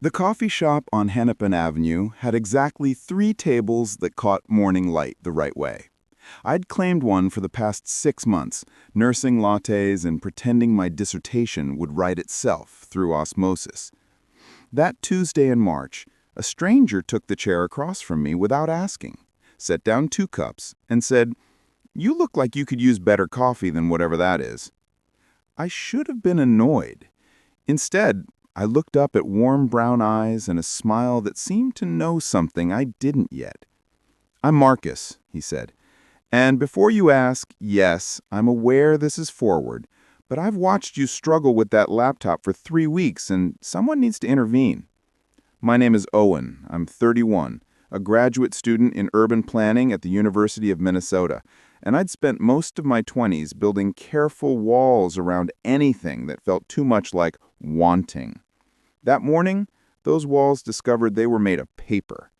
The coffee shop on Hennepin Avenue had exactly 3 tables that caught morning light the right way. I'd claimed one for the past 6 months, nursing lattes and pretending my dissertation would write itself through osmosis. That Tuesday in March, a stranger took the chair across from me without asking, set down 2 cups, and said, "You look like you could use better coffee than whatever that is." I should have been annoyed. Instead, I looked up at warm brown eyes and a smile that seemed to know something I didn't yet. "I'm Marcus," he said. "And before you ask, yes, I'm aware this is forward, but I've watched you struggle with that laptop for 3 weeks and someone needs to intervene." "My name is Owen. I'm 31, a graduate student in urban planning at the University of Minnesota, and I'd spent most of my 20s building careful walls around anything that felt too much like wanting. That morning, those walls discovered they were made of paper."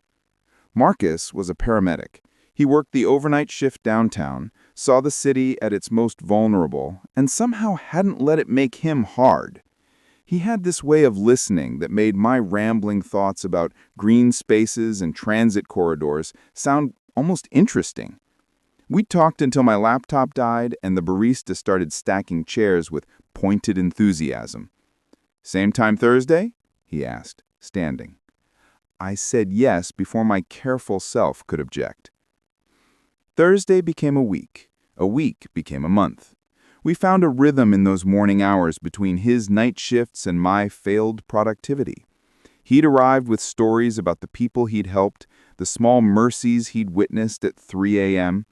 Marcus was a paramedic. He worked the overnight shift downtown, saw the city at its most vulnerable, and somehow hadn't let it make him hard. He had this way of listening that made my rambling thoughts about green spaces and transit corridors sound almost interesting. We talked until my laptop died and the barista started stacking chairs with pointed enthusiasm. "Same time Thursday?" he asked, standing. I said yes before my careful self could object. Thursday became a week became a month. We found a rhythm in those morning hours between his night shifts and my failed productivity. He'd arrived with stories about the people he'd helped, the small mercies he'd witnessed at 3 a.m.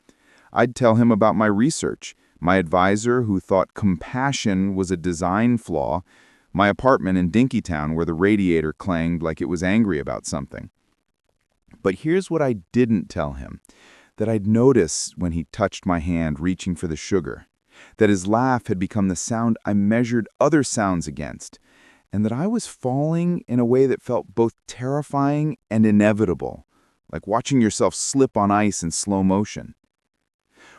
I'd tell him about my research, my advisor who thought compassion was a design flaw, my apartment in Dinkytown where the radiator clanged like it was angry about something. But here's what I didn't tell him, that I'd notice when he touched my hand reaching for the sugar, that his laugh had become the sound I measured other sounds against, and that I was falling in a way that felt both terrifying and inevitable, like watching yourself slip on ice in slow motion.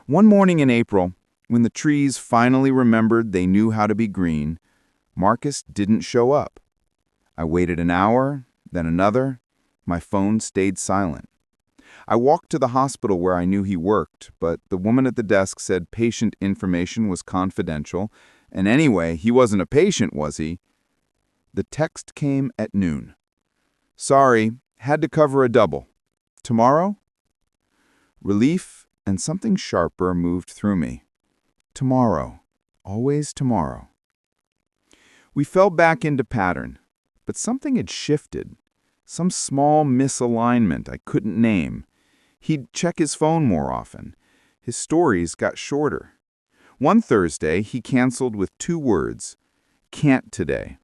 One morning in April, when the trees finally remembered they knew how to be green, Marcus didn't show up. I waited an hour, then another. My phone stayed silent. I walked to the hospital where I knew he worked, but the woman at the desk said patient information was confidential, and anyway, he wasn't a patient, was he? The text came at noon. "Sorry, had to cover a double. Tomorrow?" Relief and something sharper moved through me. Tomorrow. Always tomorrow. We fell back into pattern, but something had shifted. Some small misalignment I couldn't name. He'd check his phone more often. His stories got shorter. One Thursday, he canceled with 2 words, "Can't today."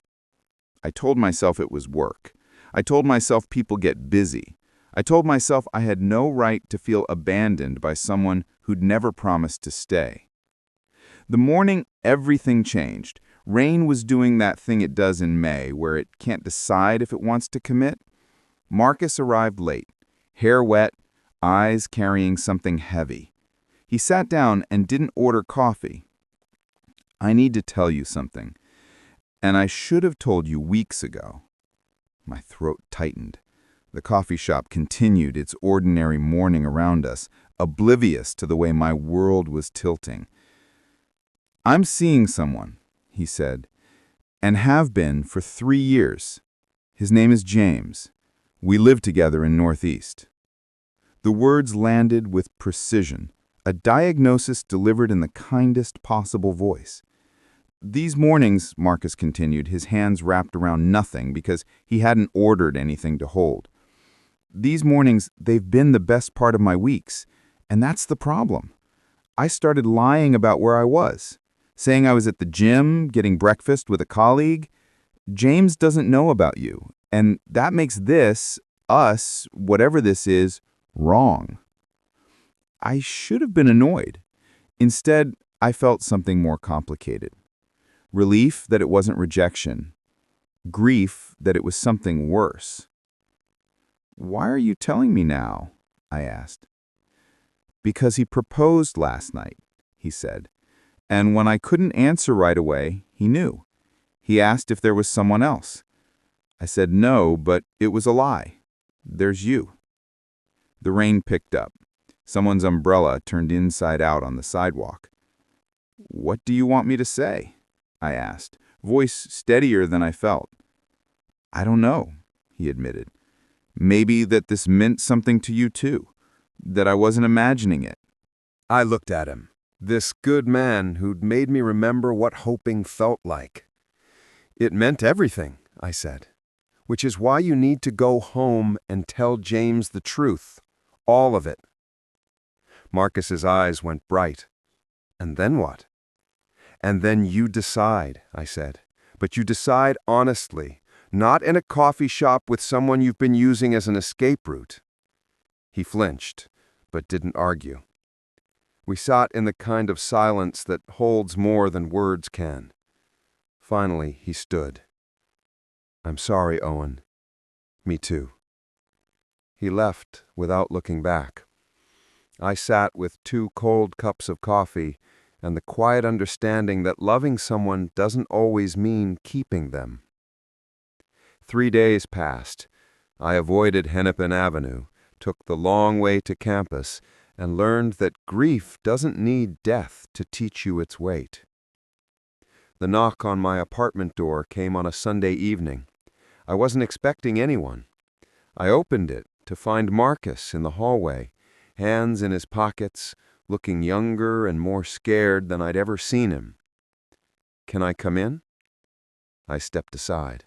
I told myself it was work. I told myself people get busy. I told myself I had no right to feel abandoned by someone who'd never promised to stay. The morning everything changed. Rain was doing that thing it does in May, where it can't decide if it wants to commit. Marcus arrived late, hair wet, eyes carrying something heavy. He sat down and didn't order coffee. "I need to tell you something, and I should have told you weeks ago." My throat tightened. The coffee shop continued its ordinary morning around us, oblivious to the way my world was tilting. "I'm seeing someone," he said, "and have been for 3 years. His name is James. We live together in Northeast." The words landed with precision, a diagnosis delivered in the kindest possible voice. "These mornings," Marcus continued, his hands wrapped around nothing because he hadn't ordered anything to hold. "These mornings, they've been the best part of my weeks, and that's the problem. I started lying about where I was, saying I was at the gym, getting breakfast with a colleague. James doesn't know about you, and that makes this, us, whatever this is, wrong." I should have been annoyed. Instead, I felt something more complicated. Relief that it wasn't rejection. Grief that it was something worse. "Why are you telling me now?" I asked. "Because he proposed last night," he said. "And when I couldn't answer right away, he knew. He asked if there was someone else. I said no, but it was a lie. There's you. The rain picked up. Someone's umbrella turned inside out on the sidewalk. "What do you want me to say?" I asked, voice steadier than I felt. "I don't know," he admitted. "Maybe that this meant something to you too, that I wasn't imagining it." I looked at him, this good man who'd made me remember what hoping felt like. "It meant everything," I said, "which is why you need to go home and tell James the truth, all of it." Marcus's eyes went bright. "And then what?" "And then you decide," I said. "But you decide honestly, not in a coffee shop with someone you've been using as an escape route." He flinched, but didn't argue. We sat in the kind of silence that holds more than words can. Finally, he stood. "I'm sorry, Owen." "Me too." He left without looking back. I sat with 2 cold cups of coffee and the quiet understanding that loving someone doesn't always mean keeping them. 3 days passed. I avoided Hennepin Avenue, took the long way to campus, and learned that grief doesn't need death to teach you its weight. The knock on my apartment door came on a Sunday evening. I wasn't expecting anyone. I opened it to find Marcus in the hallway, hands in his pockets, looking younger and more scared than I'd ever seen him. "Can I come in?" I stepped aside.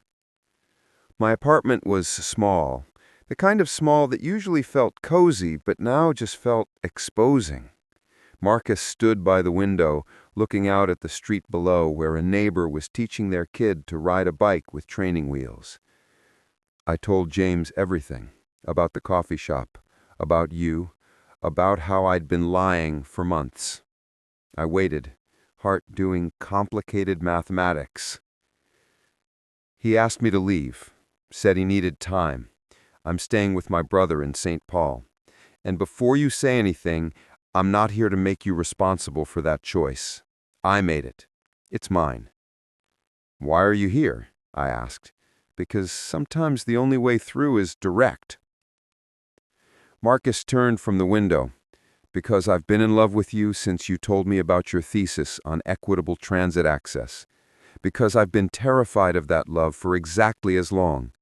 My apartment was small, the kind of small that usually felt cozy, but now just felt exposing. Marcus stood by the window, looking out at the street below where a neighbor was teaching their kid to ride a bike with training wheels. I told James everything, about the coffee shop, about you, about how I'd been lying for months. I waited, heart doing complicated mathematics. He asked me to leave, said he needed time. "I'm staying with my brother in St. Paul. And before you say anything, I'm not here to make you responsible for that choice. I made it. It's mine." "Why are you here?" I asked. "Because sometimes the only way through is direct." Marcus turned from the window. "Because I've been in love with you since you told me about your thesis on equitable transit access. Because I've been terrified of that love for exactly as long.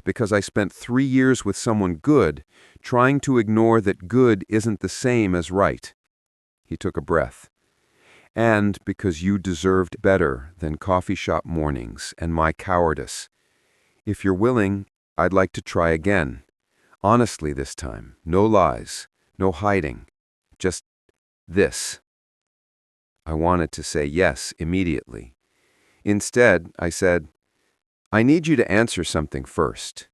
Because I spent 3 years with someone good, trying to ignore that good isn't the same as right." He took a breath. "And because you deserved better than coffee shop mornings and my cowardice. If you're willing, I'd like to try again. Honestly this time, no lies, no hiding. Just this." I wanted to say yes immediately. Instead, I said, "I need you to answer something first.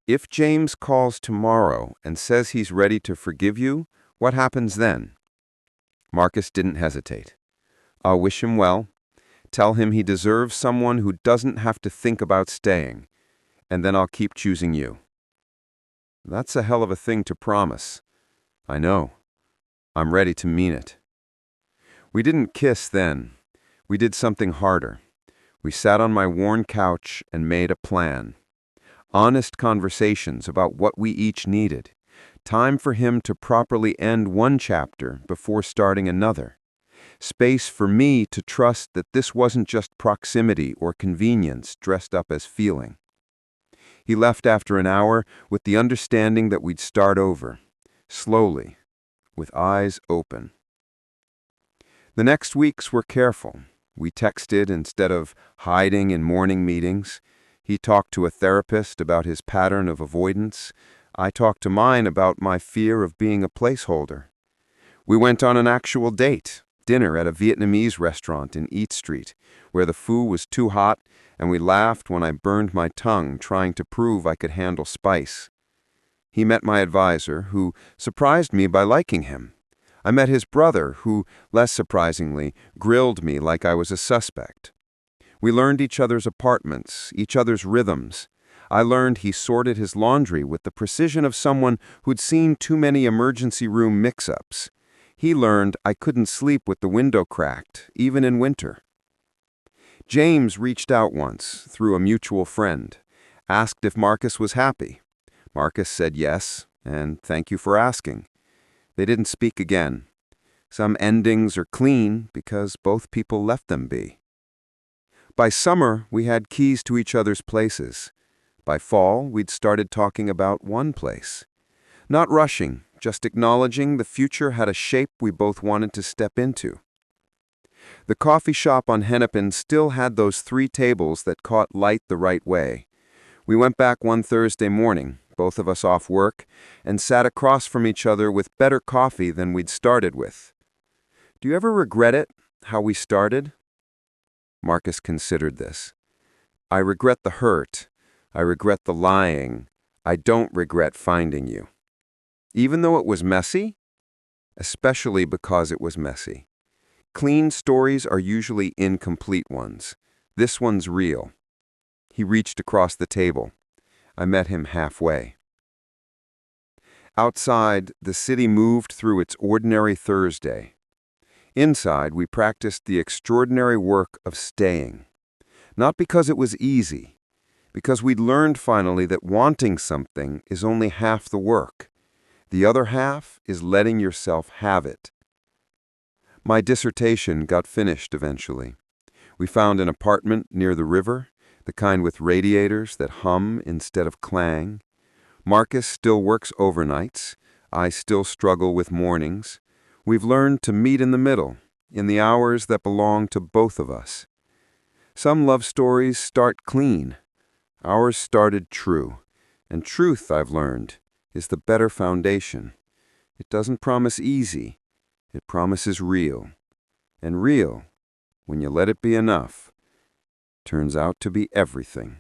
If James calls tomorrow and says he's ready to forgive you, what happens then?" Marcus didn't hesitate. "I'll wish him well, tell him he deserves someone who doesn't have to think about staying, and then I'll keep choosing you." That's a hell of a thing to promise. I know. I'm ready to mean it. We didn't kiss then. We did something harder. We sat on my worn couch and made a plan. Honest conversations about what we each needed. Time for him to properly end one chapter before starting another. Space for me to trust that this wasn't just proximity or convenience dressed up as feeling. He left after an hour with the understanding that we'd start over, slowly, with eyes open. The next weeks were careful. We texted instead of hiding in morning meetings. He talked to a therapist about his pattern of avoidance. I talked to mine about my fear of being a placeholder. We went on an actual date, dinner at a Vietnamese restaurant in Eat Street, where the food was too hot, and we laughed when I burned my tongue trying to prove I could handle spice. He met my advisor, who surprised me by liking him. I met his brother, who, less surprisingly, grilled me like I was a suspect. We learned each other's apartments, each other's rhythms. I learned he sorted his laundry with the precision of someone who'd seen too many emergency room mix-ups. He learned I couldn't sleep with the window cracked, even in winter. James reached out once, through a mutual friend, Asked if Marcus was happy. Marcus said yes, and thank you for asking. They didn't speak again. Some endings are clean because both people left them be. By summer, we had keys to each other's places. By fall, we'd started talking about one place. Not rushing, just acknowledging the future had a shape we both wanted to step into. The coffee shop on Hennepin still had those 3 tables that caught light the right way. We went back one Thursday morning, both of us off work, and sat across from each other with better coffee than we'd started with. Do you ever regret it, how we started? Marcus considered this. I regret the hurt. I regret the lying. I don't regret finding you. Even though it was messy? Especially because it was messy. Clean stories are usually incomplete ones. This one's real. He reached across the table. I met him halfway. Outside, the city moved through its ordinary Thursday. Inside, we practiced the extraordinary work of staying. Not because it was easy, because we'd learned finally that wanting something is only half the work. The other half is letting yourself have it. My dissertation got finished eventually. We found an apartment near the river, the kind with radiators that hum instead of clang. Marcus still works overnights. I still struggle with mornings. We've learned to meet in the middle, in the hours that belong to both of us. Some love stories start clean. Ours started true. And truth, I've learned, is the better foundation. It doesn't promise easy. It promises real. And real, when you let it be enough, turns out to be everything.